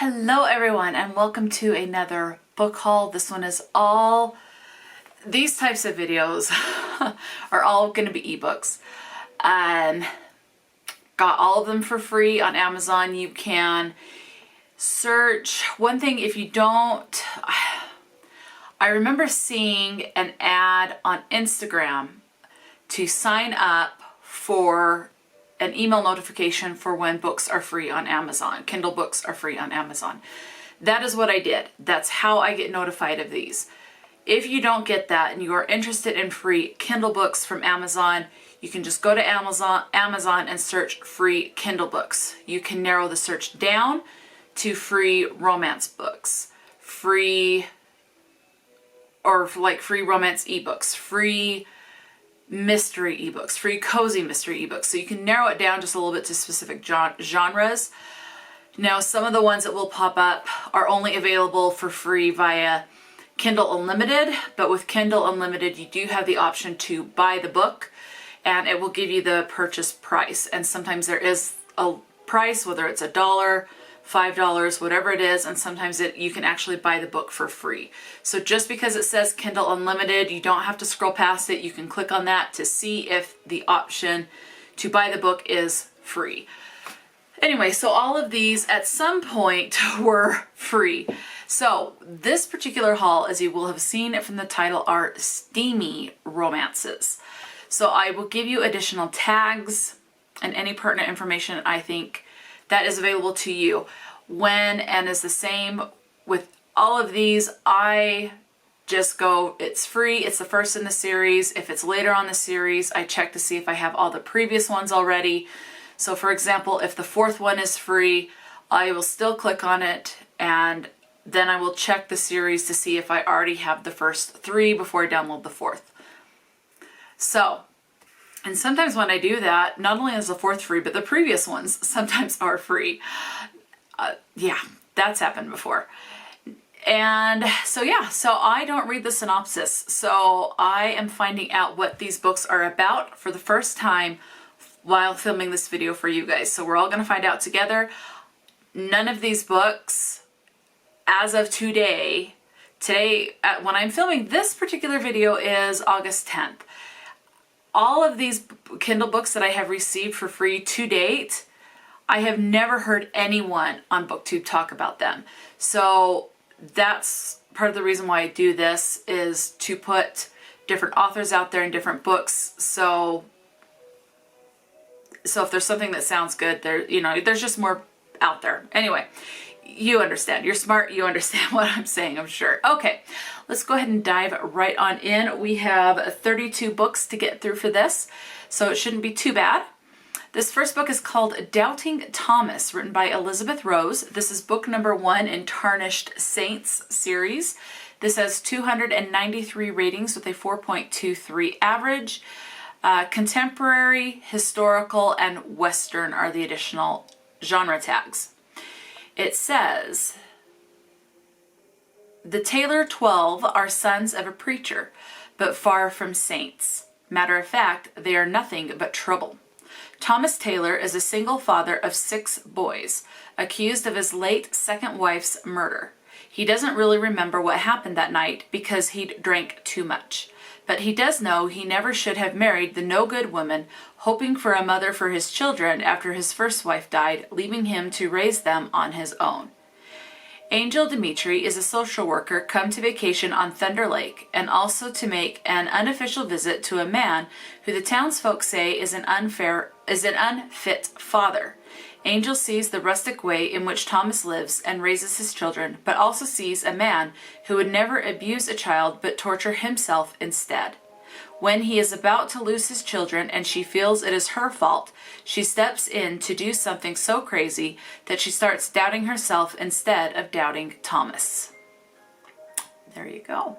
Hello everyone and welcome to another book haul. This one is all, these types of videos are all going to be ebooks. Got all of them for free on Amazon. You can search, one thing if you don't, I remember seeing an ad on Instagram to sign up for an email notification for when books are free on Amazon. Kindle books are free on Amazon. That is what I did. That's how I get notified of these. If you don't get that and you are interested in free Kindle books from Amazon, you can just go to Amazon and search free Kindle books. You can narrow the search down to free romance books, free romance ebooks, free mystery ebooks, free cozy mystery ebooks. So you can narrow it down just a little bit to specific genres. Now, some of the ones that will pop up are only available for free via Kindle Unlimited, but with Kindle Unlimited, you do have the option to buy the book and it will give you the purchase price. And sometimes there is a price, whether it's $1, $5, whatever it is, and sometimes you can actually buy the book for free. So just because it says Kindle Unlimited, you don't have to scroll past it. You can click on that to see if the option to buy the book is free. Anyway, so all of these at some point were free. So this particular haul, as you will have seen from the title, are steamy romances. So I will give you additional tags and any pertinent information I think that is available to you. When and is the same with all of these, I just go, it's free, it's the first in the series. If it's later on the series, I check to see if I have all the previous ones already. So for example, if the fourth one is free, I will still click on it and then I will check the series to see if I already have the first three before I download the fourth. So, and sometimes when I do that, not only is the fourth free, but the previous ones sometimes are free. Yeah, that's happened before. And so yeah, so I don't read the synopsis. So I am finding out what these books are about for the first time while filming this video for you guys. So we're all gonna find out together. None of these books, as of today, when I'm filming this particular video is August 10th. All of these Kindle books that I have received for free to date, I have never heard anyone on BookTube talk about them. So that's part of the reason why I do this, is to put different authors out there and different books. So if there's something that sounds good, there's just more out there. Anyway, you understand. You're smart. You understand what I'm saying, I'm sure. Okay, let's go ahead and dive right on in. We have 32 books to get through for this, so it shouldn't be too bad. This first book is called Doubting Thomas, written by Elizabeth Rose. This is book number 1 in Tarnished Saints series. This has 293 ratings with a 4.23 average. Contemporary, historical, and Western are the additional genre tags. It says, the Taylor 12 are sons of a preacher, but far from saints. Matter of fact, they are nothing but trouble. Thomas Taylor is a single father of 6 boys, accused of his late second wife's murder. He doesn't really remember what happened that night because he'd drank too much. But he does know he never should have married the no-good woman, hoping for a mother for his children after his first wife died, leaving him to raise them on his own. Angel Dimitri is a social worker come to vacation on Thunder Lake and also to make an unofficial visit to a man who the townsfolk say is an unfit father. Angel sees the rustic way in which Thomas lives and raises his children, but also sees a man who would never abuse a child but torture himself instead. When he is about to lose his children and she feels it is her fault, she steps in to do something so crazy that she starts doubting herself instead of doubting Thomas. There you go.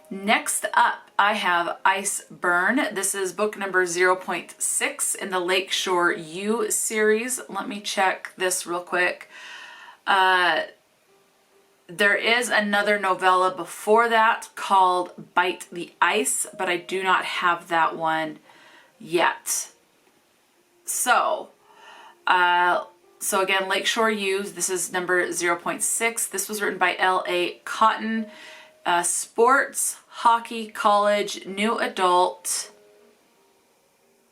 Next up, I have Ice Burn. This is book number 0.6 in the Lakeshore U series. Let me check this real quick. There is another novella before that called Bite the Ice, but I do not have that one yet. So, So again, Lakeshore U, this is number 0.6. This was written by L.A. Cotton. Sports, hockey, college, new adult,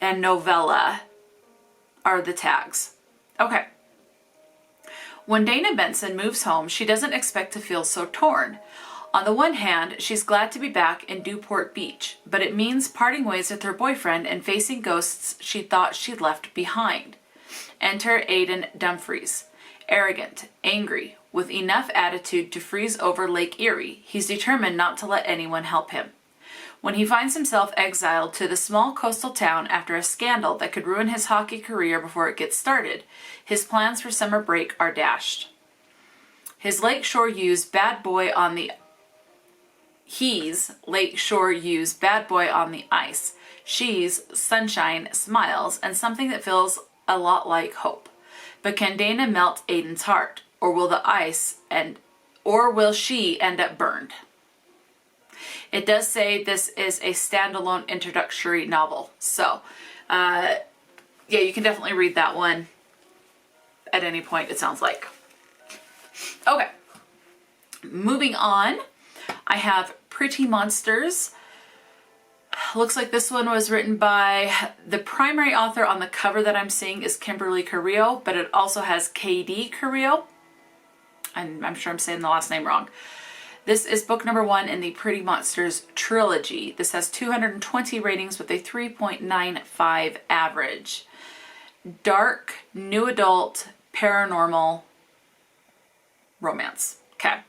and novella are the tags. Okay. When Dana Benson moves home, she doesn't expect to feel so torn. On the one hand, she's glad to be back in Newport Beach, but it means parting ways with her boyfriend and facing ghosts she thought she'd left behind. Enter Aiden Dumfries. Arrogant, angry, with enough attitude to freeze over Lake Erie, he's determined not to let anyone help him. When he finds himself exiled to the small coastal town after a scandal that could ruin his hockey career before it gets started, his plans for summer break are dashed. His Lakeshore U's bad boy on the ice. She's sunshine, smiles, and something that feels a lot like hope. But can Dana melt Aiden's heart, or will she end up burned? It does say this is a standalone introductory novel, so yeah, you can definitely read that one at any point, it sounds like. Okay, moving on, I have Pretty Monsters. Looks like this one was written by, the primary author on the cover that I'm seeing is Kimberly Carrillo, but it also has KD Carrillo. I'm sure I'm saying the last name wrong. This is book number 1 in the Pretty Monsters trilogy. This has 220 ratings with a 3.95 average. Dark, new adult, paranormal romance. Okay.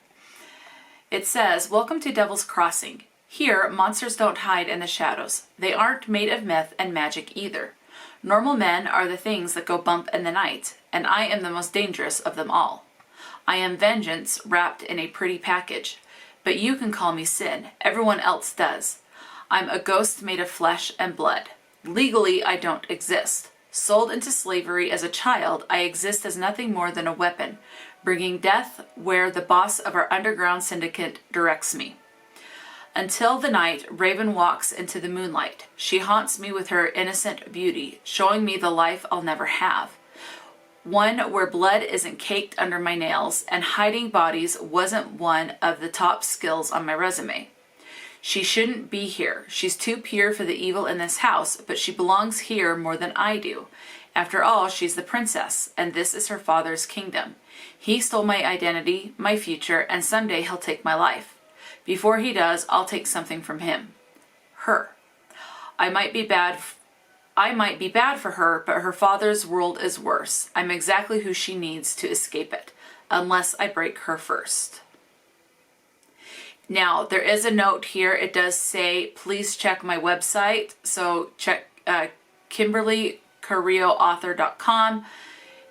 It says, welcome to Devil's Crossing. Here, monsters don't hide in the shadows. They aren't made of myth and magic either. Normal men are the things that go bump in the night, and I am the most dangerous of them all. I am vengeance wrapped in a pretty package, but you can call me sin. Everyone else does. I'm a ghost made of flesh and blood. Legally, I don't exist. Sold into slavery as a child, I exist as nothing more than a weapon, bringing death where the boss of our underground syndicate directs me. Until the night Raven walks into the moonlight, she haunts me with her innocent beauty, showing me the life I'll never have. One where blood isn't caked under my nails, and hiding bodies wasn't one of the top skills on my resume. She shouldn't be here. She's too pure for the evil in this house, but she belongs here more than I do. After all, she's the princess, and this is her father's kingdom. He stole my identity, my future, and someday he'll take my life. Before he does, I'll take something from him. Her. I might be bad for her, but her father's world is worse. I'm exactly who she needs to escape it, unless I break her first. Now, there is a note here. It does say, please check my website. So check KimberlyCarrilloAuthor.com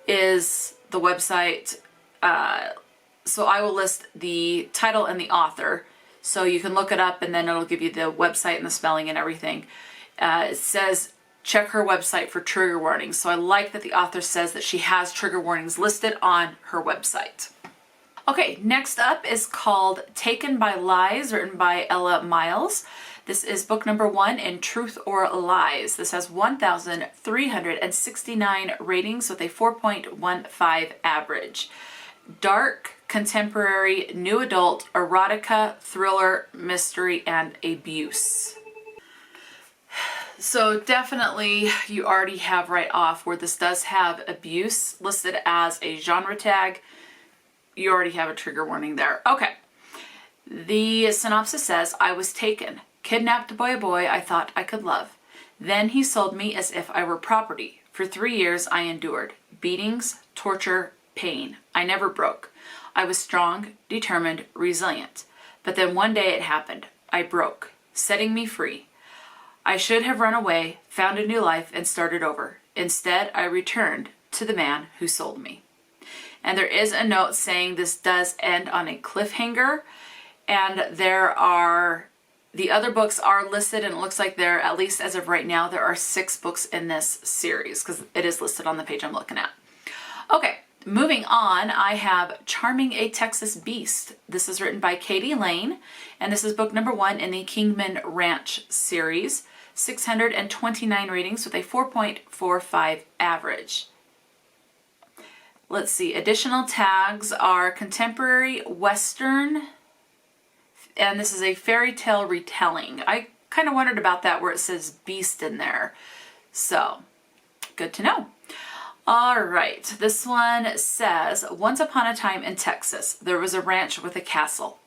is the website. So I will list the title and the author. So you can look it up and then it'll give you the website and the spelling and everything. It says check her website for trigger warnings. So I like that the author says that she has trigger warnings listed on her website. Okay, next up is called Taken by Lies, written by Ella Miles. This is book number 1 in Truth or Lies. This has 1,369 ratings with a 4.15 average. Dark, contemporary, new adult, erotica, thriller, mystery, and abuse. So definitely you already have right off where this does have abuse listed as a genre tag. You already have a trigger warning there. Okay. The synopsis says, I was taken, kidnapped by a boy I thought I could love. Then he sold me as if I were property. For 3 years I endured beatings, torture, pain. I never broke. I was strong, determined, resilient. But then one day it happened. I broke, setting me free. I should have run away, found a new life, and started over. Instead, I returned to the man who sold me. And there is a note saying this does end on a cliffhanger. And the other books are listed, and it looks like there, at least as of right now, there are 6 books in this series because it is listed on the page I'm looking at. Okay, moving on, I have Charming a Texas Beast. This is written by Katie Lane, and this is book number 1 in the Kingman Ranch series. 629 ratings with a 4.45 average. Let's see, additional tags are contemporary Western, and this is a fairy tale retelling. I kind of wondered about that where it says beast in there. So, good to know. All right, this one says, once upon a time in Texas, there was a ranch with a castle.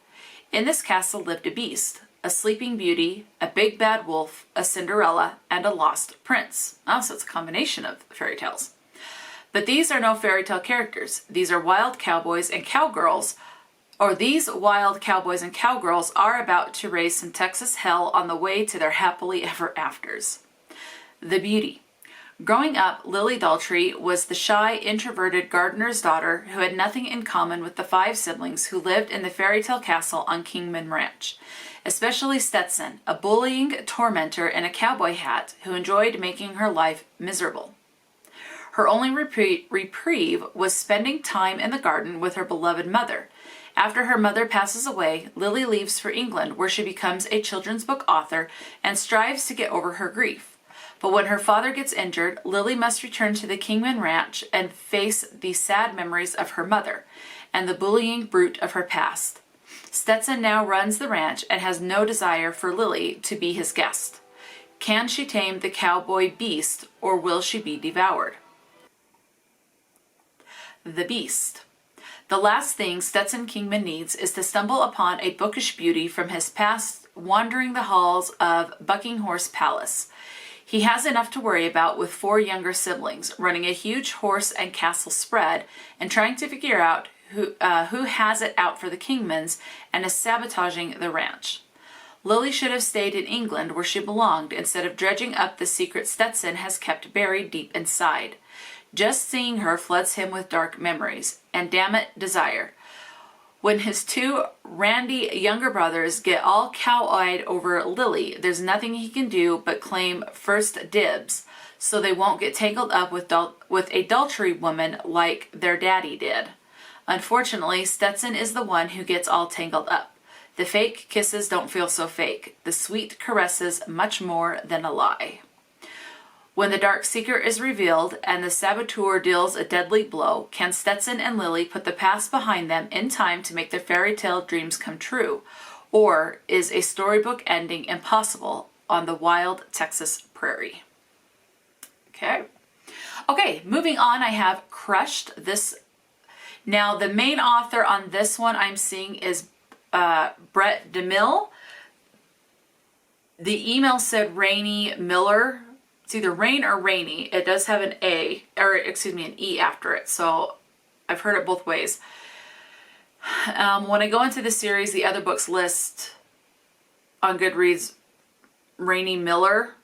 In this castle lived a beast, a sleeping beauty, a big bad wolf, a Cinderella, and a lost prince. Oh, so it's a combination of fairy tales. But these are no fairy tale characters. These are wild cowboys and cowgirls, or these wild cowboys and cowgirls are about to raise some Texas hell on the way to their happily ever afters. The beauty. Growing up, Lily Daltrey was the shy, introverted gardener's daughter who had nothing in common with the 5 siblings who lived in the fairy tale castle on Kingman Ranch, especially Stetson, a bullying tormentor in a cowboy hat who enjoyed making her life miserable. Her only reprieve was spending time in the garden with her beloved mother. After her mother passes away, Lily leaves for England, where she becomes a children's book author and strives to get over her grief. But when her father gets injured, Lily must return to the Kingman Ranch and face the sad memories of her mother and the bullying brute of her past. Stetson now runs the ranch and has no desire for Lily to be his guest. Can she tame the cowboy beast, or will she be devoured? The beast. The last thing Stetson Kingman needs is to stumble upon a bookish beauty from his past wandering the halls of Buckinghorse Palace. He has enough to worry about with 4 younger siblings, running a huge horse and castle spread and trying to figure out who has it out for the Kingmans and is sabotaging the ranch. Lily should have stayed in England where she belonged instead of dredging up the secret Stetson has kept buried deep inside. Just seeing her floods him with dark memories, and damn it, desire. When his 2 randy younger brothers get all cow-eyed over Lily, there's nothing he can do but claim first dibs, so they won't get tangled up with a Daltrey woman like their daddy did. Unfortunately, Stetson is the one who gets all tangled up. The fake kisses don't feel so fake. The sweet caresses much more than a lie. When the Dark Seeker is revealed and the saboteur deals a deadly blow, can Stetson and Lily put the past behind them in time to make their fairy tale dreams come true? Or is a storybook ending impossible on the wild Texas prairie? Okay, moving on, I have Crushed. Now, the main author on this one I'm seeing is Brit DeMille. The email said Raine Miller. It's either Raine or Rainey. It does have an E after it, so I've heard it both ways. When I go into the series, the other books list on Goodreads Raine Miller.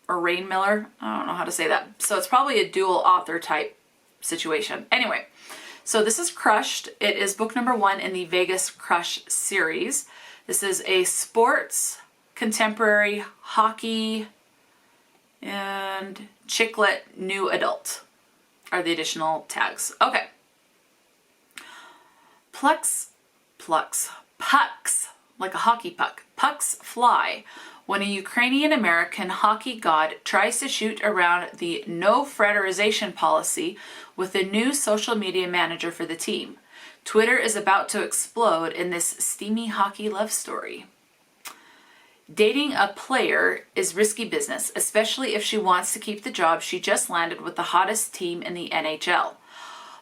Or Raine Miller. I don't know how to say that. So it's probably a dual author type situation. Anyway, so this is Crushed. It is book number 1 in the Vegas Crush series. This is a sports, contemporary, hockey, and chicklet new adult are the additional tags. Okay. Pucks, like a hockey puck. Pucks fly when a Ukrainian-American hockey god tries to shoot around the no fraternization policy with the new social media manager for the team. Twitter is about to explode in this steamy hockey love story. Dating a player is risky business, especially if she wants to keep the job she just landed with the hottest team in the NHL.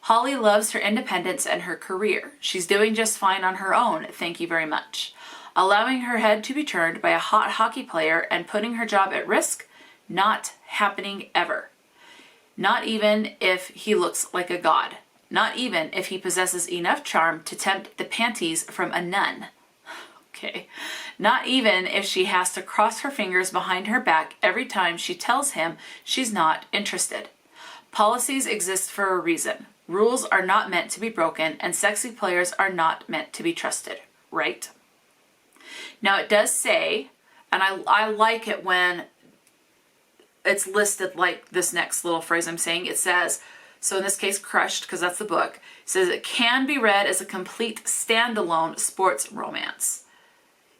Holly loves her independence and her career. She's doing just fine on her own, thank you very much. Allowing her head to be turned by a hot hockey player and putting her job at risk? Not happening ever. Not even if he looks like a god. Not even if he possesses enough charm to tempt the panties from a nun. Okay. Not even if she has to cross her fingers behind her back every time she tells him she's not interested. Policies exist for a reason. Rules are not meant to be broken, and sexy players are not meant to be trusted, right? Now it does say, and I like it when it's listed like this next little phrase I'm saying. It says, so in this case, Crushed, because that's the book, it says it can be read as a complete standalone sports romance.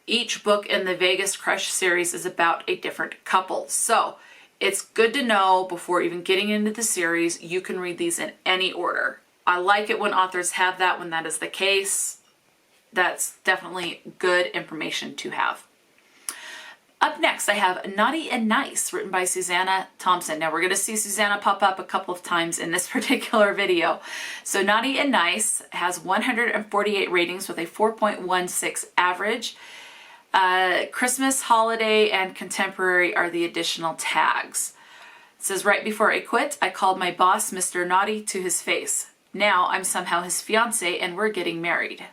Each book in the Vegas Crush series is about a different couple. So it's good to know before even getting into the series, you can read these in any order. I like it when authors have that, when that is the case. That's definitely good information to have. Up next, I have Naughty and Nice, written by Suzana Thompson. Now, we're going to see Suzana pop up a couple of times in this particular video. So Naughty and Nice has 148 ratings with a 4.16 average. Christmas, holiday, and contemporary are the additional tags. It says, right before I quit, I called my boss Mr. Naughty to his face. Now I'm somehow his fiance and we're getting married.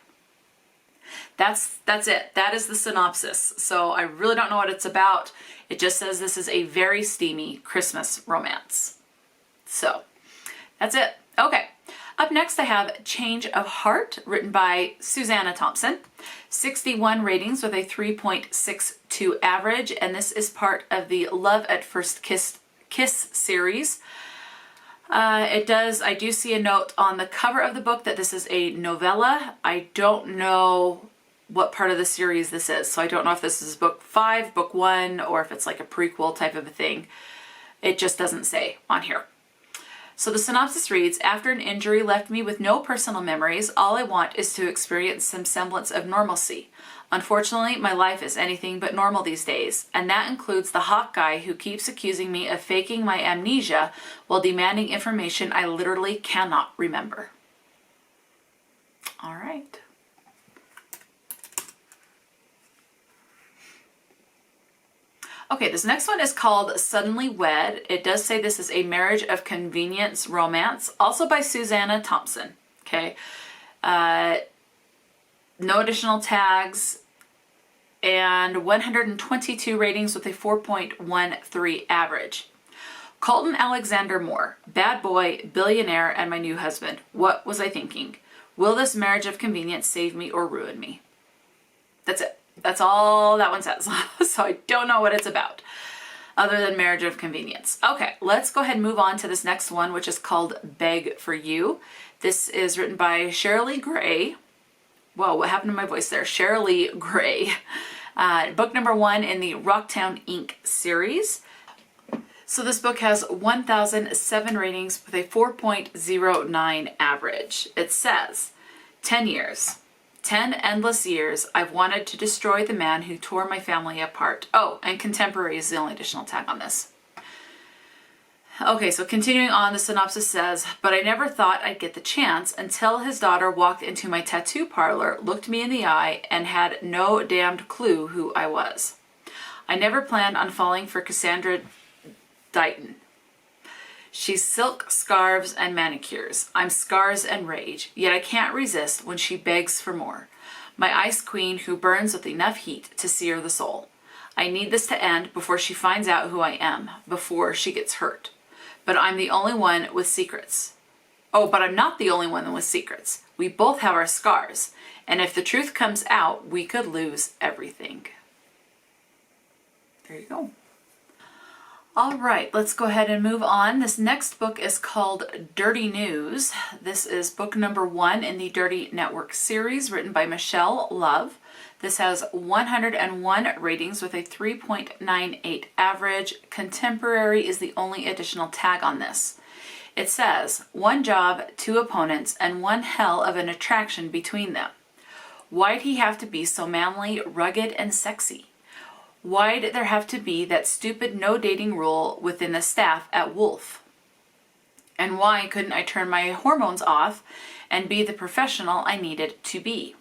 That's it. That is the synopsis. So I really don't know what it's about. It just says this is a very steamy Christmas romance. So that's it. Okay. Up next, I have Change of Heart, written by Suzana Thompson. 61 ratings with a 3.62 average, and this is part of the Love at First Kiss series. I do see a note on the cover of the book that this is a novella. I don't know what part of the series this is, so I don't know if this is book 5, book 1, or if it's like a prequel type of a thing. It just doesn't say on here. So the synopsis reads, after an injury left me with no personal memories, all I want is to experience some semblance of normalcy. Unfortunately, my life is anything but normal these days, and that includes the hawk guy who keeps accusing me of faking my amnesia while demanding information I literally cannot remember. All right. Okay, this next one is called Suddenly Wed. It does say this is a marriage of convenience romance, also by Suzana Thompson. Okay. No additional tags, and 122 ratings with a 4.13 average. Colton Alexander Moore, bad boy, billionaire, and my new husband. What was I thinking? Will this marriage of convenience save me or ruin me? That's it. That's all that one says. So I don't know what it's about other than marriage of convenience. Okay, let's go ahead and move on to this next one, which is called Beg for You. This is written by Sherilee Gray. Whoa, what happened to my voice there? Sherilee Gray. Book number 1 in the Rocktown Inc. series. So this book has 1,007 ratings with a 4.09 average. It says, 10 years. 10 endless years I've wanted to destroy the man who tore my family apart. Oh, and contemporary is the only additional tag on this. Okay, so continuing on, the synopsis says, but I never thought I'd get the chance until his daughter walked into my tattoo parlor, looked me in the eye, and had no damned clue who I was. I never planned on falling for Cassandra Dighton. She's silk scarves and manicures. I'm scars and rage, yet I can't resist when she begs for more. My ice queen who burns with enough heat to sear the soul. I need this to end before she finds out who I am, before she gets hurt. But I'm the only one with secrets. Oh, but I'm not the only one with secrets. We both have our scars, and if the truth comes out, we could lose everything. There you go. All right, let's go ahead and move on. This next book is called Dirty News. This is book number 1 in the Dirty Network series, written by Michelle Love. This has 101 ratings with a 3.98 average. Contemporary is the only additional tag on this. It says, 1 job, 2 opponents, and 1 hell of an attraction between them. Why'd he have to be so manly, rugged, and sexy? Why'd there have to be that stupid no dating rule within the staff at Wolf? And why couldn't I turn my hormones off and be the professional I needed to be?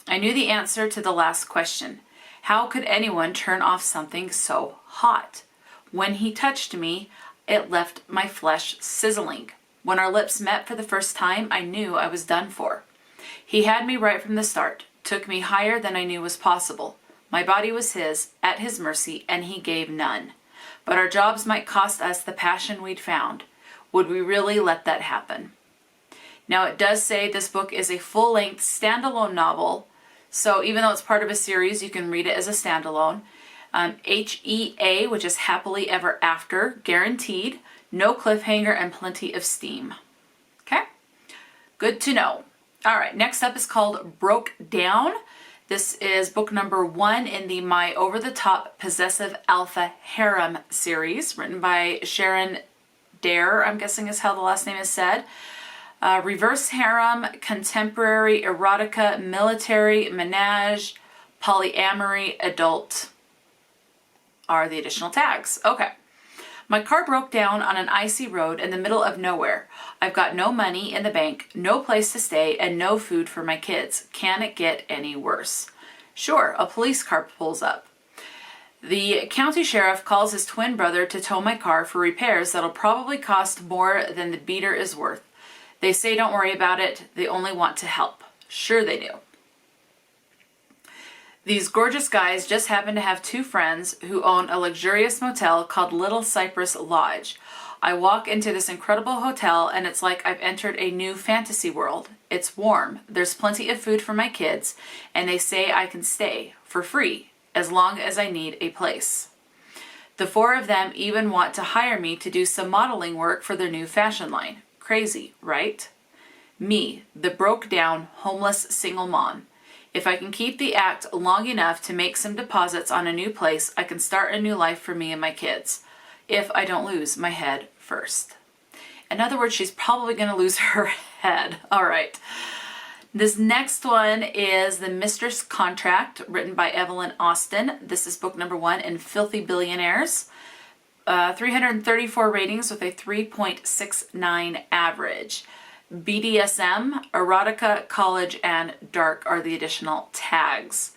I knew the answer to the last question. How could anyone turn off something so hot? When he touched me, it left my flesh sizzling. When our lips met for the first time, I knew I was done for. He had me right from the start, took me higher than I knew was possible. My body was his, at his mercy, and he gave none. But our jobs might cost us the passion we'd found. Would we really let that happen? Now, it does say this book is a full-length standalone novel, so even though it's part of a series, you can read it as a standalone. HEA, which is happily ever after, guaranteed, no cliffhanger, and plenty of steam. Okay? Good to know. All right, next up is called Broke Down. This is book number 1 in the My Over-the-Top Possessive Alpha Harem series, written by Sharan, Daire, I'm guessing is how the last name is said. Reverse harem, contemporary, erotica, military, menage, polyamory, adult are the additional tags. Okay. My car broke down on an icy road in the middle of nowhere. I've got no money in the bank, no place to stay, and no food for my kids. Can it get any worse? Sure, a police car pulls up. The county sheriff calls his twin brother to tow my car for repairs that'll probably cost more than the beater is worth. They say don't worry about it, they only want to help. Sure they do. These gorgeous guys just happen to have 2 friends who own a luxurious motel called Little Cypress Lodge. I walk into this incredible hotel and it's like I've entered a new fantasy world. It's warm, there's plenty of food for my kids, and they say I can stay for free as long as I need a place. The 4 of them even want to hire me to do some modeling work for their new fashion line. Crazy, right? Me, the broke down, homeless single mom. If I can keep the act long enough to make some deposits on a new place, I can start a new life for me and my kids. If I don't lose my head first. In other words, she's probably going to lose her head. All right. This next one is The Mistress Contract, written by Evelyn Austin. This is book number 1 in Filthy Billionaires. 334 ratings with a 3.69 average. BDSM, erotica, college, and dark are the additional tags.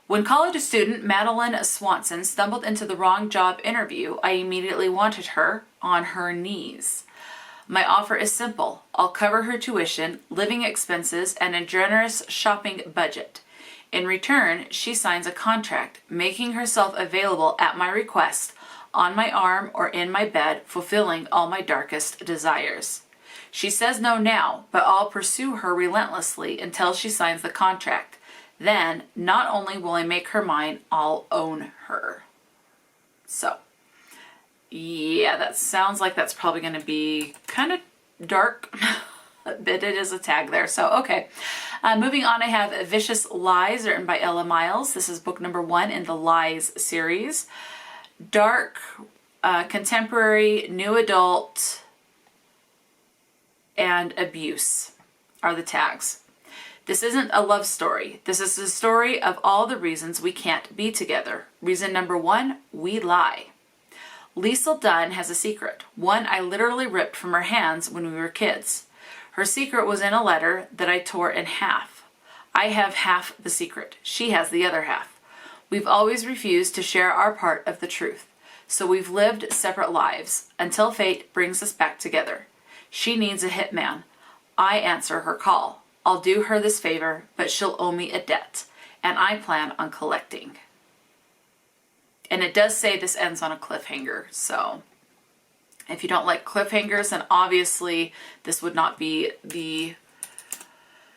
When college student Madeline Swanson stumbled into the wrong job interview, I immediately wanted her on her knees. My offer is simple. I'll cover her tuition, living expenses, and a generous shopping budget. In return, she signs a contract, making herself available at my request, on my arm or in my bed, fulfilling all my darkest desires. She says no now, but I'll pursue her relentlessly until she signs the contract. Then, not only will I make her mine, I'll own her. So, yeah, that sounds like that's probably going to be kind of dark, but it is a tag there. So, okay. Moving on, I have Vicious Lies, written by Ella Miles. This is book number 1 in the Lies series. Dark, contemporary, new adult, and abuse are the tags. This isn't a love story. This is a story of all the reasons we can't be together. Reason number 1, we lie. Liesl Dunn has a secret, one I literally ripped from her hands when we were kids. Her secret was in a letter that I tore in half. I have half the secret. She has the other half. We've always refused to share our part of the truth, so we've lived separate lives until fate brings us back together. She needs a hitman. I answer her call. I'll do her this favor, but she'll owe me a debt, and I plan on collecting. And it does say this ends on a cliffhanger, so if you don't like cliffhangers, then obviously this would not be the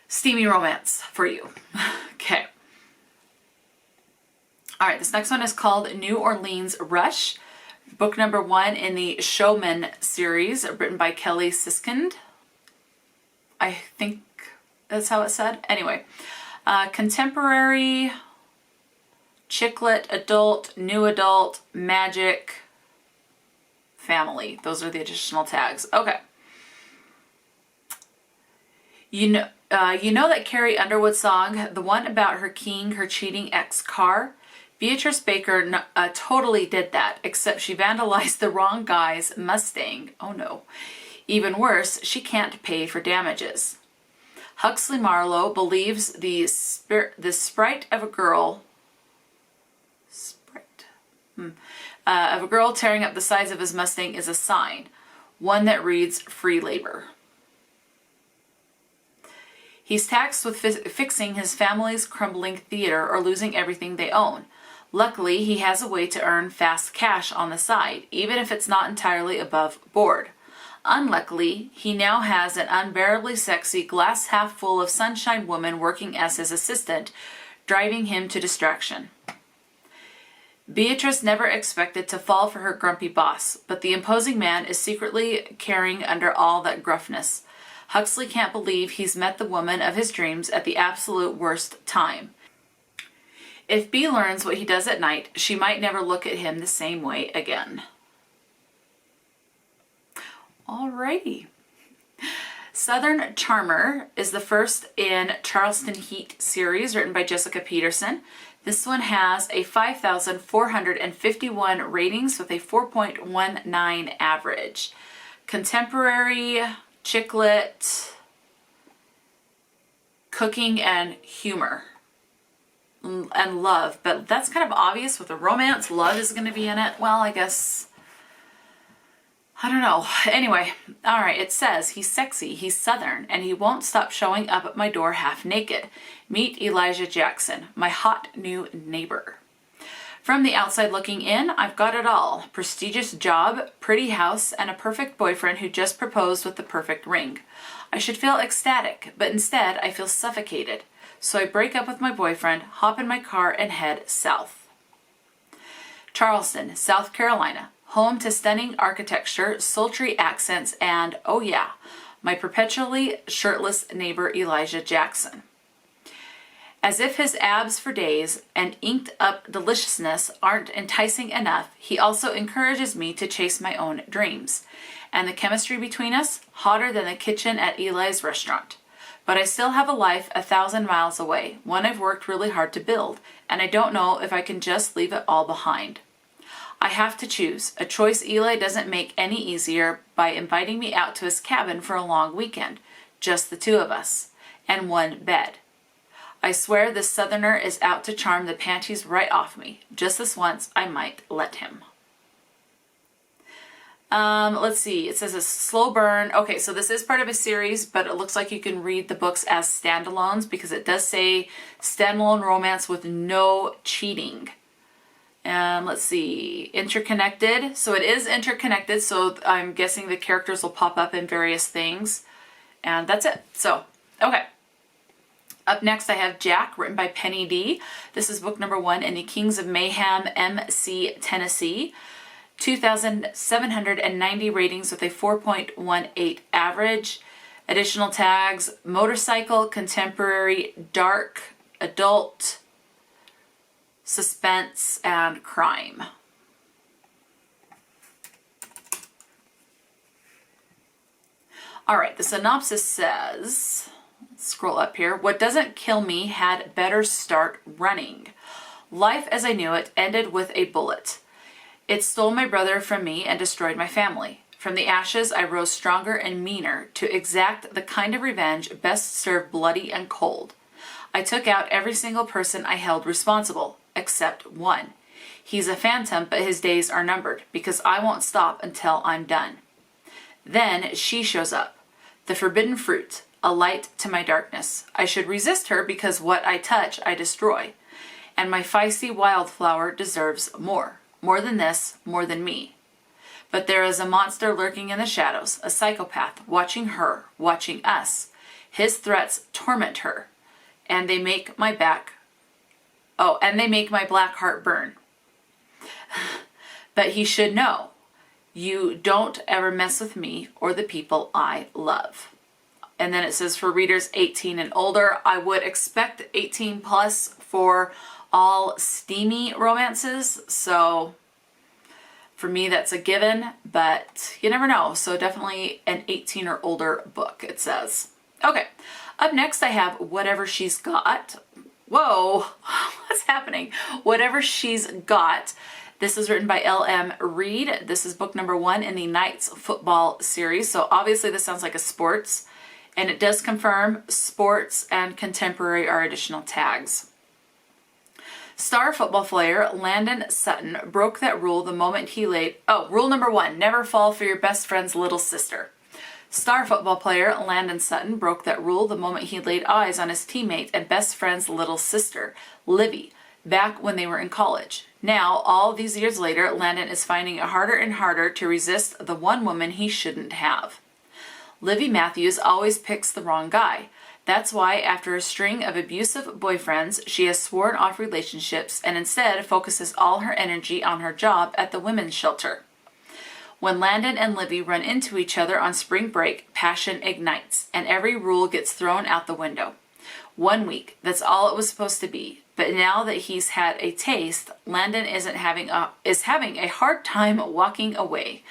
steamy romance for you. Okay. All right, this next one is called New Orleans Rush, book number 1 in the Showman series, written by Kelly Siskind. I think that's how it said. Anyway, contemporary, chicklet, adult, new adult, magic, family. Those are the additional tags. Okay. You know that Carrie Underwood song, the one about her keying her cheating ex-car? Beatrice Baker totally did that, except she vandalized the wrong guy's Mustang. Oh no. Even worse, she can't pay for damages. Huxley Marlowe believes the sprite of a girl tearing up the sides of his Mustang is a sign, one that reads free labor. He's taxed with fixing his family's crumbling theater or losing everything they own. Luckily, he has a way to earn fast cash on the side, even if it's not entirely above board. Unluckily, he now has an unbearably sexy glass half full of sunshine woman working as his assistant, driving him to distraction. Beatrice never expected to fall for her grumpy boss, but the imposing man is secretly caring under all that gruffness. Huxley can't believe he's met the woman of his dreams at the absolute worst time. If B learns what he does at night, she might never look at him the same way again. Alrighty. Southern Charmer is the first in Charleston Heat series, written by Jessica Peterson. This one has a 5,451 ratings with a 4.19 average. Contemporary, chick lit, cooking and humor, and love. But that's kind of obvious with the romance. Love is going to be in it. Well, I guess, I don't know. Anyway, all right, it says, he's sexy, he's Southern, and he won't stop showing up at my door half naked. Meet Elijah Jackson, my hot new neighbor. From the outside looking in, I've got it all. Prestigious job, pretty house, and a perfect boyfriend who just proposed with the perfect ring. I should feel ecstatic, but instead I feel suffocated. So I break up with my boyfriend, hop in my car, and head south. Charleston, South Carolina. Home to stunning architecture, sultry accents, and, oh yeah, my perpetually shirtless neighbor Elijah Jackson. As if his abs for days and inked up deliciousness aren't enticing enough, he also encourages me to chase my own dreams. And the chemistry between us, hotter than the kitchen at Eli's restaurant. But I still have a life 1,000 miles away, one I've worked really hard to build, and I don't know if I can just leave it all behind. I have to choose, a choice Eli doesn't make any easier by inviting me out to his cabin for a long weekend, just the two of us, and one bed. I swear this Southerner is out to charm the panties right off me. Just this once, I might let him. Let's see, it says a slow burn. Okay, so this is part of a series, but it looks like you can read the books as standalones because it does say standalone romance with no cheating. Let's see, interconnected. So it is interconnected, so I'm guessing the characters will pop up in various things. And that's it. So, okay. Up next, I have Jack, written by Penny Dee. This is book number 1 in the Kings of Mayhem MC Tennessee. 2,790 ratings with a 4.18 average. Additional tags, motorcycle, contemporary, dark, adult, suspense, and crime. All right, the synopsis says, let's scroll up here, what doesn't kill me had better start running. Life as I knew it ended with a bullet. It stole my brother from me and destroyed my family. From the ashes, I rose stronger and meaner to exact the kind of revenge best served bloody and cold. I took out every single person I held responsible, except one. He's a phantom, but his days are numbered, because I won't stop until I'm done. Then she shows up. The forbidden fruit, a light to my darkness. I should resist her because what I touch, I destroy. And my feisty wildflower deserves more. More than this, more than me. But there is a monster lurking in the shadows, a psychopath, watching her, watching us. His threats torment her, and they make my black heart burn. But he should know, you don't ever mess with me or the people I love. And then it says for readers 18 and older. I would expect 18 plus for all steamy romances, so for me that's a given, but you never know. So definitely an 18 or older book, it says. Okay, up next I have Whatever She's Got. Whoa, what's happening? Whatever She's Got. This is written by L.M. Reid. This is book number 1 in the Knights football series. So obviously this sounds like a sports, and it does confirm sports and contemporary are additional tags. Star football player Landon Sutton broke that rule the moment he laid... Oh, rule number 1, never fall for your best friend's little sister. Star football player Landon Sutton broke that rule the moment he laid eyes on his teammate and best friend's little sister, Livy, back when they were in college. Now, all these years later, Landon is finding it harder and harder to resist the one woman he shouldn't have. Livy Matthews always picks the wrong guy. That's why, after a string of abusive boyfriends, she has sworn off relationships and instead focuses all her energy on her job at the women's shelter. When Landon and Livy run into each other on spring break, passion ignites, and every rule gets thrown out the window. 1 week, that's all it was supposed to be. But now that he's had a taste, Landon is having a hard time walking away.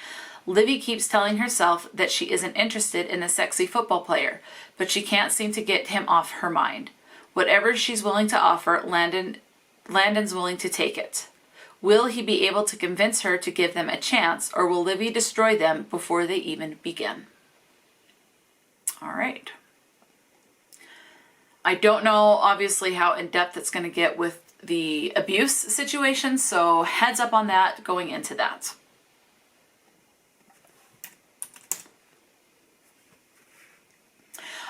Livy keeps telling herself that she isn't interested in the sexy football player, but she can't seem to get him off her mind. Whatever she's willing to offer, Landon's willing to take it. Will he be able to convince her to give them a chance, or will Livy destroy them before they even begin? All right. I don't know, obviously, how in-depth it's going to get with the abuse situation, so heads up on that going into that.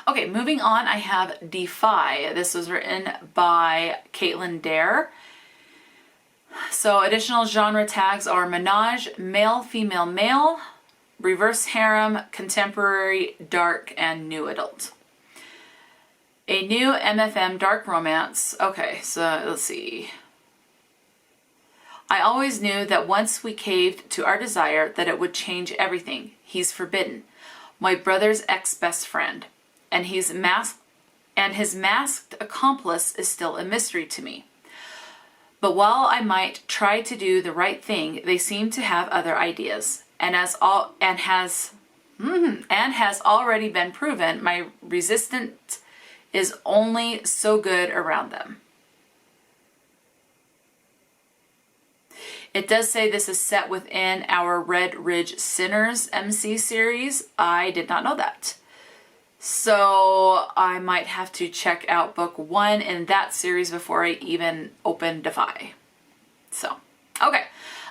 Okay, moving on, I have Defy. This was written by Caitlyn Daire. So additional genre tags are menage, male, female, male, reverse harem, contemporary, dark, and new adult. A new MFM dark romance. Okay, so let's see. I always knew that once we caved to our desire that it would change everything. He's forbidden. My brother's ex-best friend. And his masked accomplice is still a mystery to me. But while I might try to do the right thing, they seem to have other ideas. And has already been proven, my resistance is only so good around them. It does say this is set within our Red Ridge Sinners MC series. I did not know that. So I might have to check out book 1 in that series before I even open Defy. So, okay.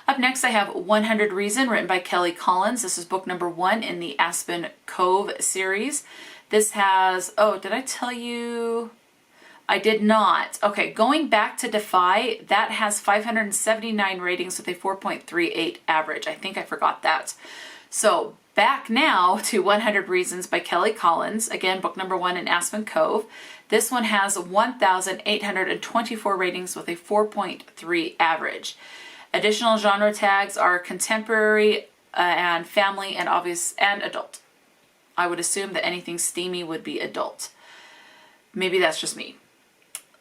Up next I have 100 Reason, written by Kelly Collins. This is book number 1 in the Aspen Cove series. This has, oh, did I tell you? I did not. Okay, going back to Defy, that has 579 ratings with a 4.38 average. I think I forgot that. So back now to 100 Reasons by Kelly Collins. Again, book number 1 in Aspen Cove. This one has 1,824 ratings with a 4.3 average. Additional genre tags are contemporary and family and obvious and adult. I would assume that anything steamy would be adult. Maybe that's just me.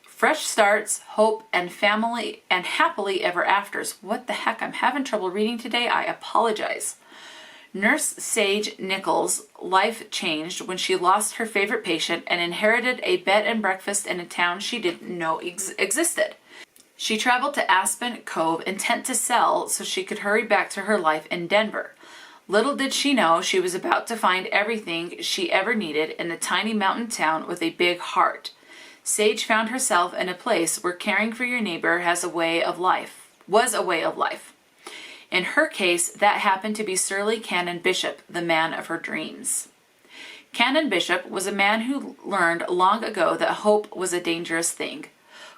Fresh starts, hope, and family and happily ever afters. What the heck? I'm having trouble reading today. I apologize. Nurse Sage Nichols' life changed when she lost her favorite patient and inherited a bed and breakfast in a town she didn't know existed. She traveled to Aspen Cove intent to sell so she could hurry back to her life in Denver. Little did she know she was about to find everything she ever needed in a tiny mountain town with a big heart. Sage found herself in a place where caring for your neighbor was a way of life. In her case, that happened to be Surly Canon Bishop, the man of her dreams. Canon Bishop was a man who learned long ago that hope was a dangerous thing.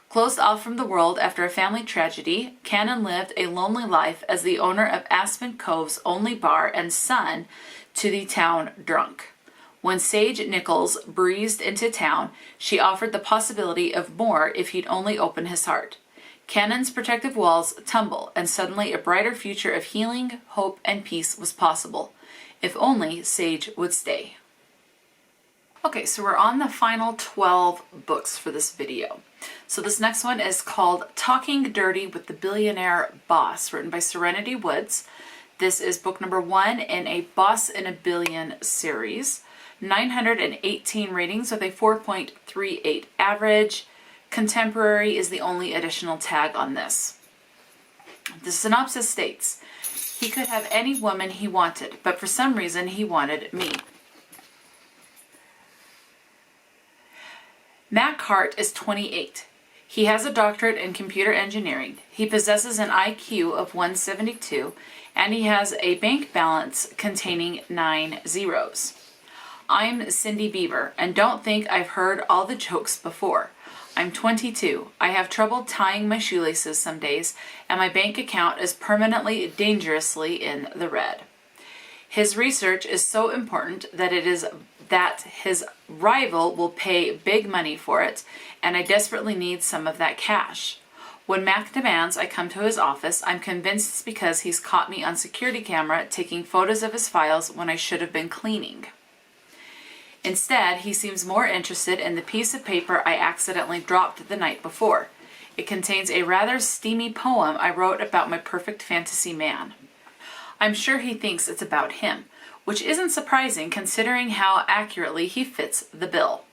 Closed off from the world after a family tragedy, Canon lived a lonely life as the owner of Aspen Cove's only bar and son to the town drunk. When Sage Nichols breezed into town, she offered the possibility of more if he'd only open his heart. Canon's protective walls tumble, and suddenly a brighter future of healing, hope, and peace was possible. If only Sage would stay. Okay, so we're on the final 12 books for this video. So this next one is called Talking Dirty with the Billionaire Boss, written by Serenity Woods. This is book number 1 in a Boss in a Billion series. 918 ratings with a 4.38 average. Contemporary is the only additional tag on this. The synopsis states, he could have any woman he wanted, but for some reason he wanted me. Mac Hart is 28. He has a doctorate in computer engineering. He possesses an IQ of 172, and he has a bank balance containing 9 zeros. I'm Cindy Bieber, and don't think I've heard all the jokes before. I'm 22. I have trouble tying my shoelaces some days, and my bank account is permanently, dangerously in the red. His research is so important that his rival will pay big money for it, and I desperately need some of that cash. When Mac demands I come to his office, I'm convinced it's because he's caught me on security camera taking photos of his files when I should have been cleaning. Instead, he seems more interested in the piece of paper I accidentally dropped the night before. It contains a rather steamy poem I wrote about my perfect fantasy man. I'm sure he thinks it's about him, which isn't surprising considering how accurately he fits the bill.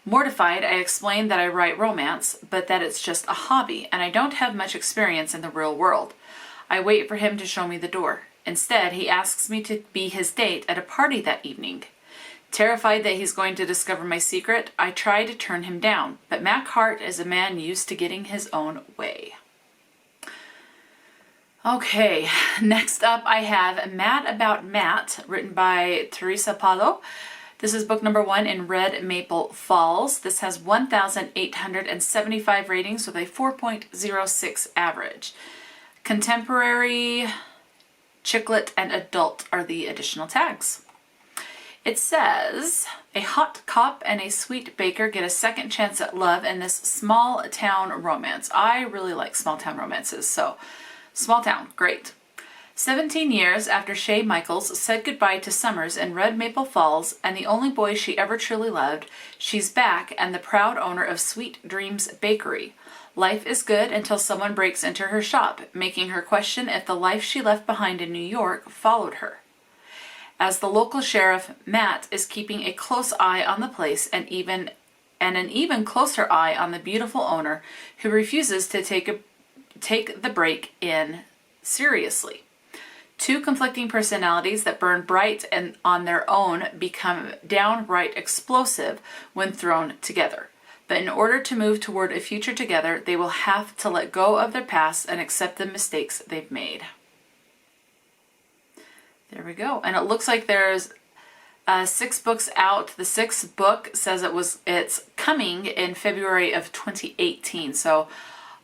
Mortified, I explained that I write romance, but that it's just a hobby and I don't have much experience in the real world. I wait for him to show me the door. Instead, he asks me to be his date at a party that evening. Terrified that he's going to discover my secret, I try to turn him down, but Mac Hart is a man used to getting his own way. Okay, next up I have Mad About Matt, written by Teresa Palo. This is book number 1 in Red Maple Falls. This has 1,875 ratings with a 4.06 average. Contemporary, chicklet, and adult are the additional tags. It says, a hot cop and a sweet baker get a second chance at love in this small town romance. I really like small town romances, so small town, great. 17 years after Shay Michaels said goodbye to Summers in Red Maple Falls and the only boy she ever truly loved, she's back and the proud owner of Sweet Dreams Bakery. Life is good until someone breaks into her shop, making her question if the life she left behind in New York followed her. As the local sheriff, Matt is keeping a close eye on the place and an even closer eye on the beautiful owner who refuses to take the break in seriously. Two conflicting personalities that burn bright and on their own become downright explosive when thrown together. But in order to move toward a future together, they will have to let go of their past and accept the mistakes they've made. There we go. And it looks like there's 6 books out. The 6th book says it's coming in February of 2018. So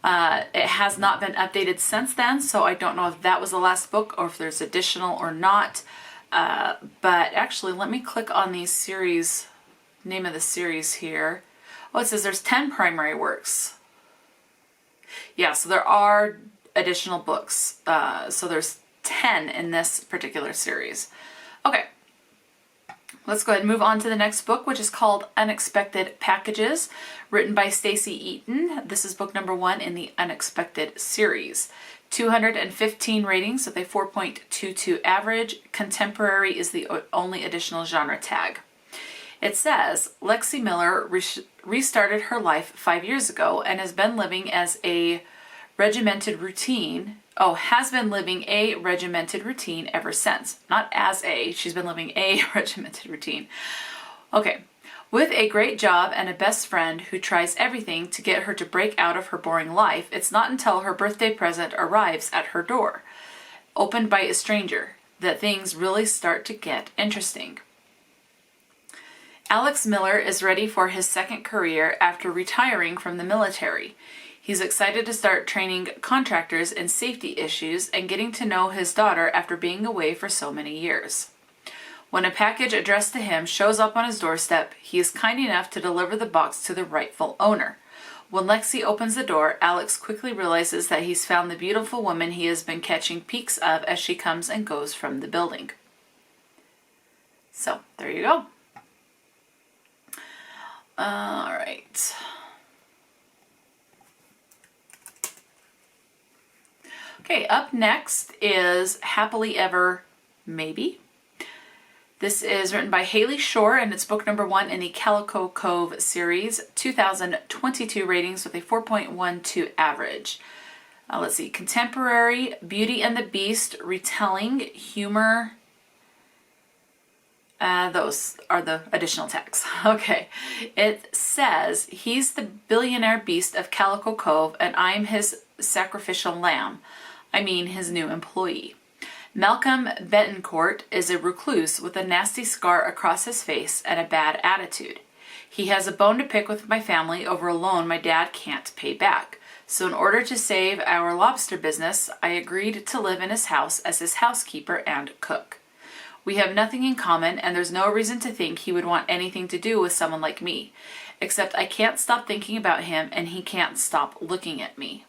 it has not been updated since then. So I don't know if that was the last book or if there's additional or not. But actually, let me click on the series, name of the series here. Oh, it says there's 10 primary works. Yeah, so there are additional books. So there's 10 in this particular series. Okay, let's go ahead and move on to the next book, which is called Unexpected Packages, written by Stacey Eaton. This is book number 1 in the Unexpected series. 215 ratings with a 4.22 average. Contemporary is the only additional genre tag. It says, Lexi Miller restarted her life 5 years ago and has been living as a regimented routine. Has been living a regimented routine ever since. Not as a, she's been living a regimented routine. Okay. With a great job and a best friend who tries everything to get her to break out of her boring life, it's not until her birthday present arrives at her door, opened by a stranger, that things really start to get interesting. Alex Miller is ready for his second career after retiring from the military. He's excited to start training contractors in safety issues and getting to know his daughter after being away for so many years. When a package addressed to him shows up on his doorstep, he is kind enough to deliver the box to the rightful owner. When Lexi opens the door, Alex quickly realizes that he's found the beautiful woman he has been catching peeks of as she comes and goes from the building. So, there you go. All right. Okay, up next is Happily Ever Maybe. This is written by Haley Shore and it's book number 1 in the Calico Cove series. 2022 ratings with a 4.12 average. Let's see, contemporary, Beauty and the Beast, retelling, humor. Those are the additional tags. Okay, it says, he's the billionaire beast of Calico Cove and I'm his sacrificial lamb. I mean his new employee. Malcolm Betancourt is a recluse with a nasty scar across his face and a bad attitude. He has a bone to pick with my family over a loan my dad can't pay back. So in order to save our lobster business, I agreed to live in his house as his housekeeper and cook. We have nothing in common and there's no reason to think he would want anything to do with someone like me, except I can't stop thinking about him and he can't stop looking at me.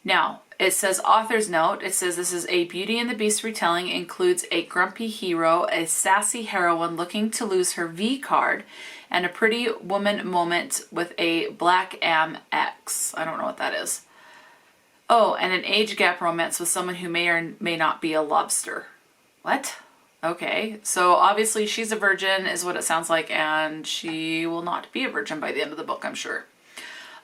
Now, it says author's note. It says this is a Beauty and the Beast retelling, includes a grumpy hero, a sassy heroine looking to lose her V card, and a pretty woman moment with a black X. I don't know what that is. Oh, and an age gap romance with someone who may or may not be a lobster. What? Okay, so obviously she's a virgin is what it sounds like, and she will not be a virgin by the end of the book, I'm sure.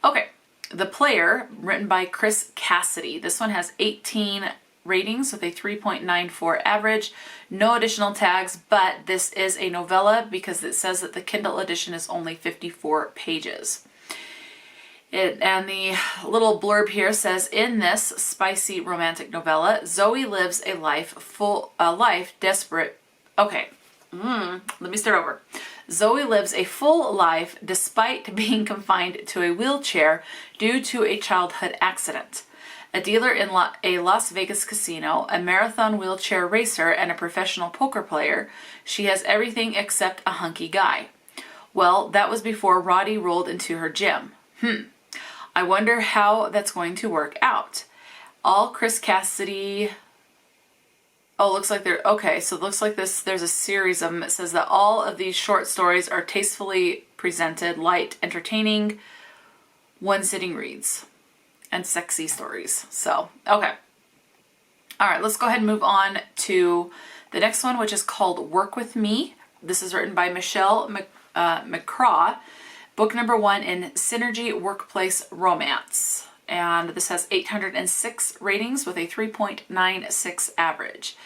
Okay, The Player, written by Chris Cassidy. This one has 18 ratings with a 3.94 average. No additional tags, but this is a novella because it says that the Kindle edition is only 54 pages. And the little blurb here says, in this spicy romantic novella, Zoe lives a life desperate. Okay, let me start over. Zoe lives a full life despite being confined to a wheelchair due to a childhood accident. A dealer in a Las Vegas casino, a marathon wheelchair racer, and a professional poker player, she has everything except a hunky guy. Well, that was before Roddy rolled into her gym. I wonder how that's going to work out. All Chris Cassidy... Oh, looks like they're... Okay, so it looks like there's a series of them. It says that all of these short stories are tastefully presented, light, entertaining, one-sitting reads, and sexy stories. So, okay. All right, let's go ahead and move on to the next one, which is called Work With Me. This is written by Michelle McCraw, book number 1 in Synergy Workplace Romance. And this has 806 ratings with a 3.96 average.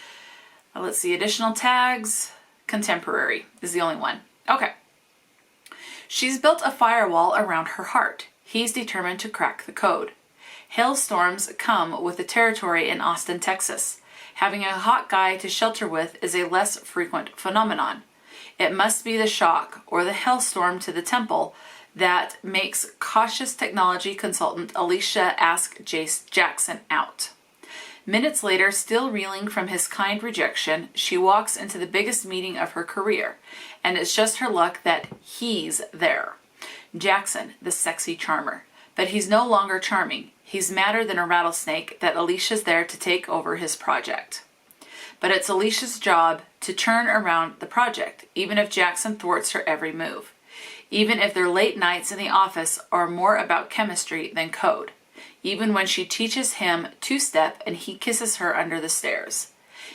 Let's see, additional tags. Contemporary is the only one. Okay. She's built a firewall around her heart. He's determined to crack the code. Hailstorms come with the territory in Austin, Texas. Having a hot guy to shelter with is a less frequent phenomenon. It must be the shock or the hailstorm to the temple that makes cautious technology consultant Alicia ask Jackson out. Minutes later, still reeling from his kind rejection, she walks into the biggest meeting of her career, and it's just her luck that he's there. Jackson, the sexy charmer. But he's no longer charming. He's madder than a rattlesnake that Alicia's there to take over his project. But it's Alicia's job to turn around the project, even if Jackson thwarts her every move. Even if their late nights in the office are more about chemistry than code. Even when she teaches him two-step and he kisses her under the stairs.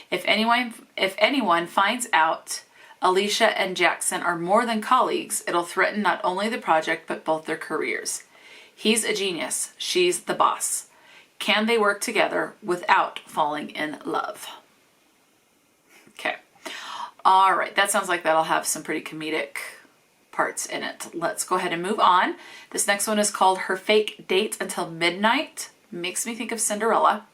If anyone finds out Alicia and Jackson are more than colleagues, it'll threaten not only the project but both their careers. He's a genius. She's the boss. Can they work together without falling in love? Okay. All right. That sounds like that'll have some pretty comedic parts in it. Let's go ahead and move on. This next one is called Her Fake Date Until Midnight. Makes me think of Cinderella.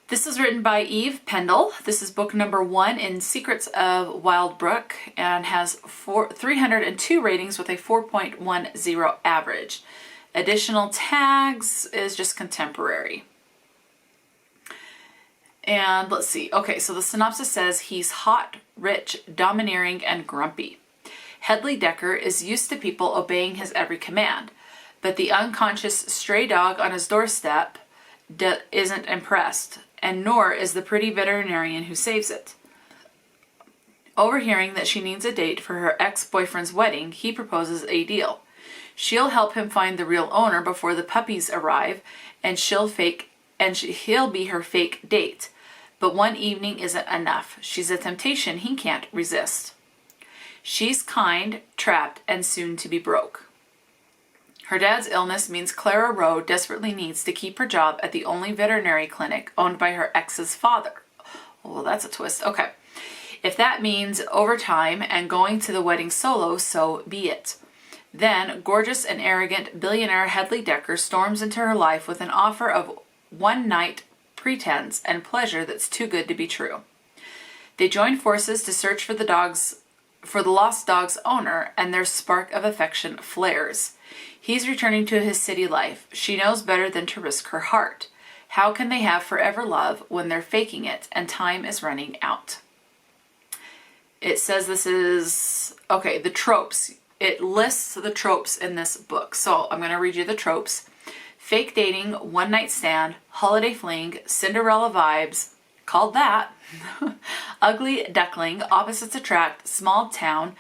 This is written by Eve Pendle. This is book number 1 in Secrets of Wildbrook and has 302 ratings with a 4.10 average. Additional tags is just contemporary. And let's see. Okay, so the synopsis says he's hot, rich, domineering, and grumpy. Hedley Decker is used to people obeying his every command, but the unconscious stray dog on his doorstep isn't impressed, and nor is the pretty veterinarian who saves it. Overhearing that she needs a date for her ex-boyfriend's wedding, he proposes a deal. She'll help him find the real owner before the puppies arrive, and he'll be her fake date. But one evening isn't enough. She's a temptation he can't resist. She's kind, trapped, and soon to be broke. Her dad's illness means Clara Rowe desperately needs to keep her job at the only veterinary clinic owned by her ex's father. Oh, well, that's a twist. Okay. If that means overtime and going to the wedding solo, so be it. Then, gorgeous and arrogant billionaire Hedley Decker storms into her life with an offer of one-night pretense and pleasure that's too good to be true. They join forces to search for the lost dog's owner, and their spark of affection flares. He's returning to his city life. She knows better than to risk her heart. How can they have forever love when they're faking it and time is running out? It says this is, okay, the tropes. It lists the tropes in this book. So I'm going to read you the tropes. fake dating, one night stand, holiday fling, Cinderella vibes, called that, ugly duckling, opposites attract, small town,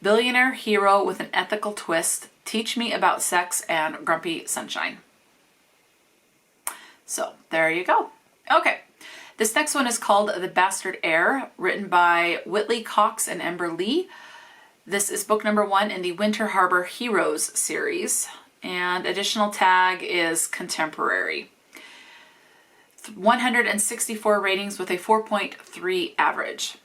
billionaire hero with an ethical twist, teach me about sex, and grumpy sunshine. So there you go. Okay, this next one is called The Bastard Heir, written by Whitley Cox and Ember Lee. This is book number 1 in the Winter Harbor Heroes series, and additional tag is contemporary. 164 ratings with a 4.3 average.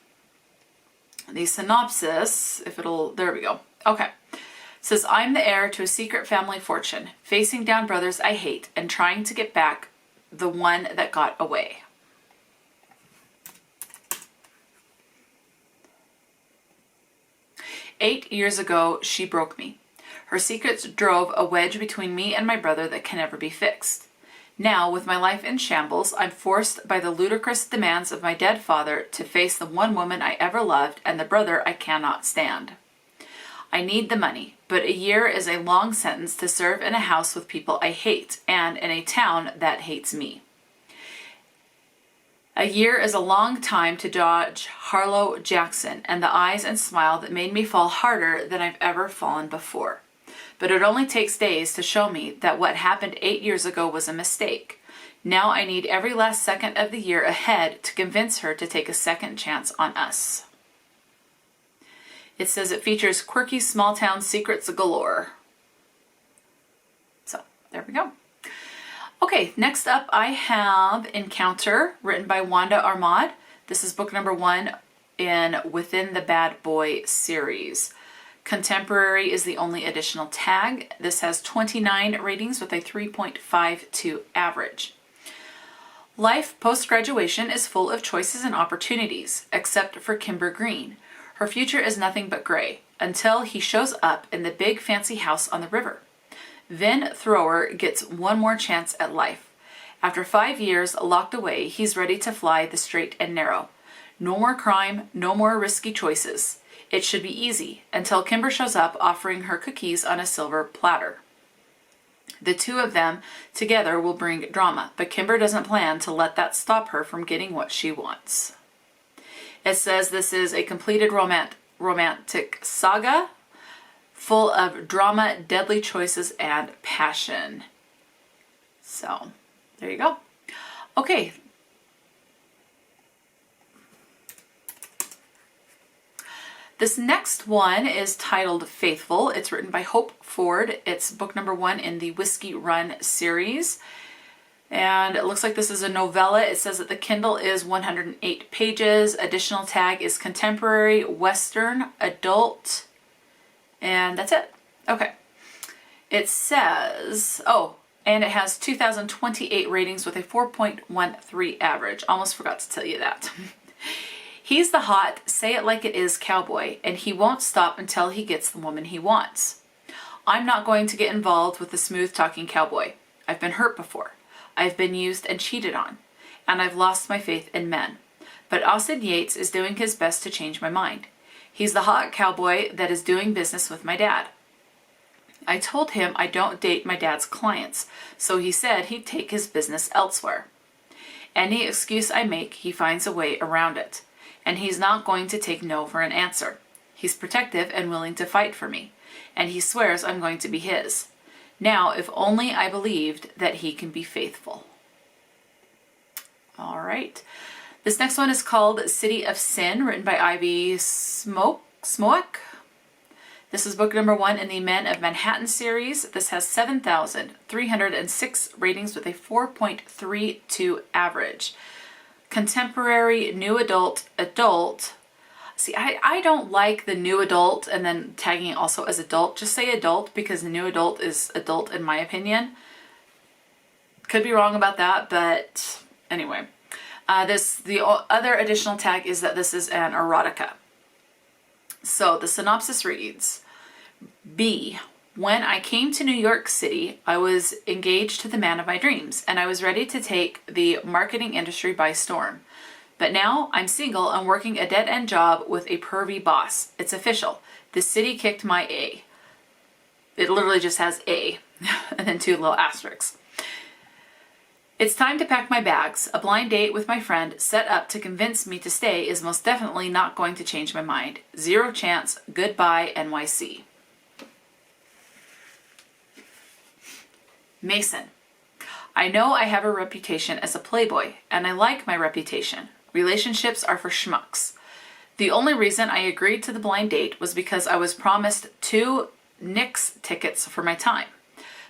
The synopsis, there we go. Okay. It says, I'm the heir to a secret family fortune, facing down brothers I hate and trying to get back the one that got away. "8 years ago, she broke me. Her secrets drove a wedge between me and my brother that can never be fixed. Now, with my life in shambles, I'm forced by the ludicrous demands of my dead father to face the one woman I ever loved and the brother I cannot stand. I need the money, but a year is a long sentence to serve in a house with people I hate and in a town that hates me. A year is a long time to dodge Harlow Jackson and the eyes and smile that made me fall harder than I've ever fallen before. But it only takes days to show me that what happened 8 years ago was a mistake. Now I need every last second of the year ahead to convince her to take a second chance on us." It says it features quirky small town secrets galore. So there we go. Okay, next up I have Encounter, written by Wanda Armad. This is book number 1 in Within the Bad Boy series. Contemporary is the only additional tag. This has 29 ratings with a 3.52 average. Life post-graduation is full of choices and opportunities, except for Kimber Green. Her future is nothing but gray, until he shows up in the big fancy house on the river. Vin Thrower gets one more chance at life. After 5 years locked away, he's ready to fly the straight and narrow. No more crime, no more risky choices. It should be easy, until Kimber shows up offering her cookies on a silver platter. The two of them together will bring drama, but Kimber doesn't plan to let that stop her from getting what she wants. It says this is a completed romantic saga full of drama, deadly choices, and passion. So, there you go. Okay. This next one is titled Faithful. It's written by Hope Ford. It's book number 1 in the Whiskey Run series. And it looks like this is a novella. It says that the Kindle is 108 pages. Additional tag is contemporary, Western, adult, and that's it. Okay. It says, and it has 2,028 ratings with a 4.13 average. Almost forgot to tell you that. He's the hot, say it like it is cowboy, and he won't stop until he gets the woman he wants. I'm not going to get involved with the smooth-talking cowboy. I've been hurt before. I've been used and cheated on, and I've lost my faith in men. But Austin Yates is doing his best to change my mind. He's the hot cowboy that is doing business with my dad. I told him I don't date my dad's clients, so he said he'd take his business elsewhere. Any excuse I make, he finds a way around it. And he's not going to take no for an answer. He's protective and willing to fight for me, and he swears I'm going to be his. Now, if only I believed that he can be faithful. All right. This next one is called City of Sin, written by Ivy Smoak. This is book number 1 in the Men of Manhattan series. This has 7,306 ratings with a 4.32 average. Contemporary, new adult. See, I don't like the new adult and then tagging it also as adult. Just say adult because the new adult is adult in my opinion. Could be wrong about that, but anyway. The other additional tag is that this is an erotica. So the synopsis reads, B. When I came to New York City, I was engaged to the man of my dreams, and I was ready to take the marketing industry by storm. But now I'm single and working a dead-end job with a pervy boss. It's official. The city kicked my A. It literally just has A, and then 2 little asterisks. It's time to pack my bags. A blind date with my friend set up to convince me to stay is most definitely not going to change my mind. Zero chance. Goodbye, NYC. Mason. I know I have a reputation as a playboy, and I like my reputation. Relationships are for schmucks. The only reason I agreed to the blind date was because I was promised 2 Knicks tickets for my time,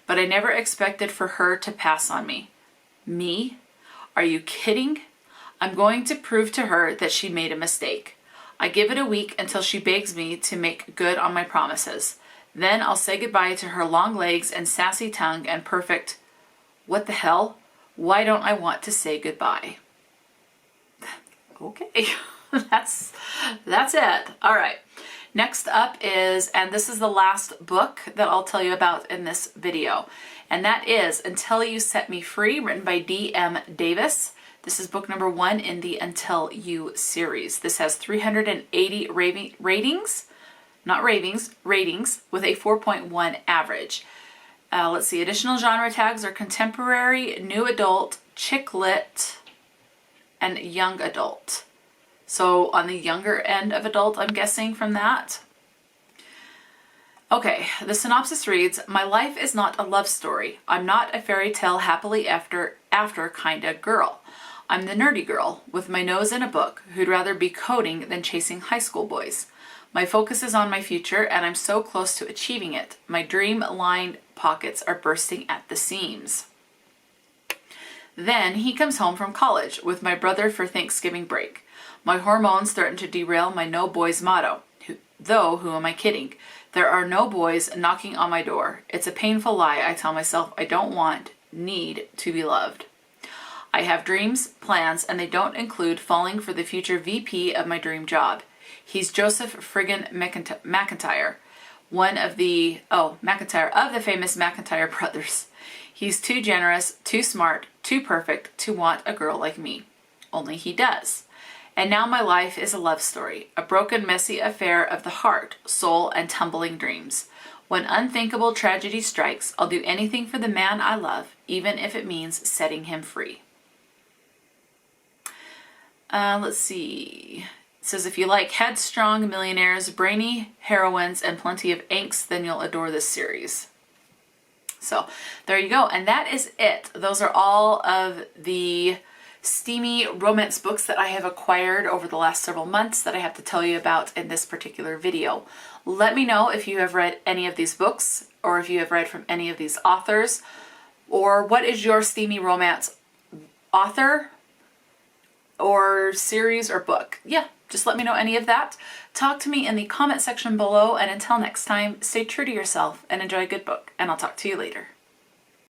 but I never expected for her to pass on me. Me? Are you kidding? I'm going to prove to her that she made a mistake. I give it a week until she begs me to make good on my promises. Then I'll say goodbye to her long legs and sassy tongue and perfect, what the hell? Why don't I want to say goodbye? Okay, that's it. All right. Next up is, and this is the last book that I'll tell you about in this video, and that is Until You Set Me Free, written by D.M. Davis. This is book number 1 in the Until You series. This has 380 ratings, not ravings, ratings, with a 4.1 average. Let's see, additional genre tags are contemporary, new adult, chick lit, and young adult. So on the younger end of adult, I'm guessing from that. Okay, the synopsis reads, my life is not a love story. I'm not a fairy tale happily after kinda girl. I'm the nerdy girl with my nose in a book who'd rather be coding than chasing high school boys. My focus is on my future and I'm so close to achieving it. My dream-lined pockets are bursting at the seams. Then he comes home from college with my brother for Thanksgiving break. My hormones threaten to derail my no boys motto. Though, who am I kidding? There are no boys knocking on my door. It's a painful lie I tell myself I don't need to be loved. I have dreams, plans, and they don't include falling for the future VP of my dream job. He's Joseph friggin' McIntyre, McIntyre of the famous McIntyre brothers. He's too generous, too smart, too perfect to want a girl like me. Only he does. And now my life is a love story, a broken, messy affair of the heart, soul, and tumbling dreams. When unthinkable tragedy strikes, I'll do anything for the man I love, even if it means setting him free. Let's see. It says, if you like headstrong millionaires, brainy heroines, and plenty of angst, then you'll adore this series. So there you go. And that is it. Those are all of the steamy romance books that I have acquired over the last several months that I have to tell you about in this particular video. Let me know if you have read any of these books or if you have read from any of these authors, or what is your steamy romance author or series or book. Yeah, just let me know any of that. Talk to me in the comment section below, and until next time, stay true to yourself and enjoy a good book, and I'll talk to you later.